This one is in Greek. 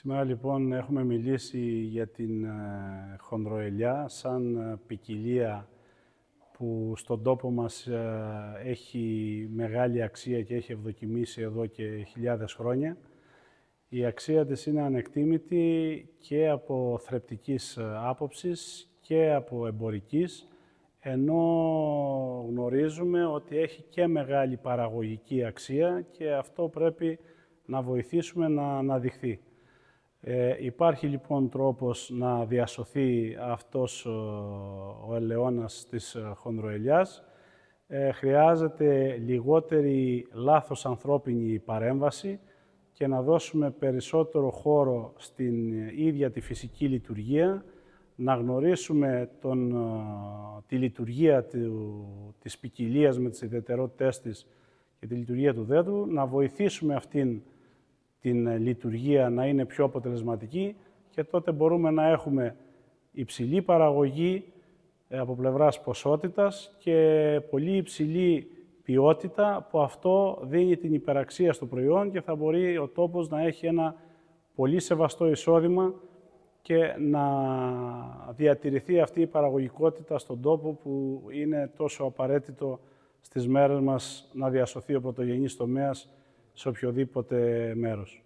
Σήμερα λοιπόν έχουμε μιλήσει για την χονδροελιά σαν ποικιλία που στον τόπο μας έχει μεγάλη αξία και έχει ευδοκιμήσει εδώ και χιλιάδες χρόνια. Η αξία της είναι ανεκτήμητη και από θρεπτικής άποψης και από εμπορικής, ενώ γνωρίζουμε ότι έχει και μεγάλη παραγωγική αξία και αυτό πρέπει να βοηθήσουμε να αναδειχθεί. Υπάρχει λοιπόν τρόπος να διασωθεί αυτός ο ελαιώνας της χονδροελιάς. Χρειάζεται λιγότερη λάθος ανθρώπινη παρέμβαση και να δώσουμε περισσότερο χώρο στην ίδια τη φυσική λειτουργία, να γνωρίσουμε τη λειτουργία της ποικιλίας με τις ιδιαιτερότητές της και τη λειτουργία του δέντρου, να βοηθήσουμε αυτήν την λειτουργία να είναι πιο αποτελεσματική και τότε μπορούμε να έχουμε υψηλή παραγωγή από πλευράς ποσότητας και πολύ υψηλή ποιότητα, που αυτό δίνει την υπεραξία στο προϊόν και θα μπορεί ο τόπος να έχει ένα πολύ σεβαστό εισόδημα και να διατηρηθεί αυτή η παραγωγικότητα στον τόπο που είναι τόσο απαραίτητο στις μέρες μας να διασωθεί ο πρωτογενής τομέας σε οποιοδήποτε μέρος.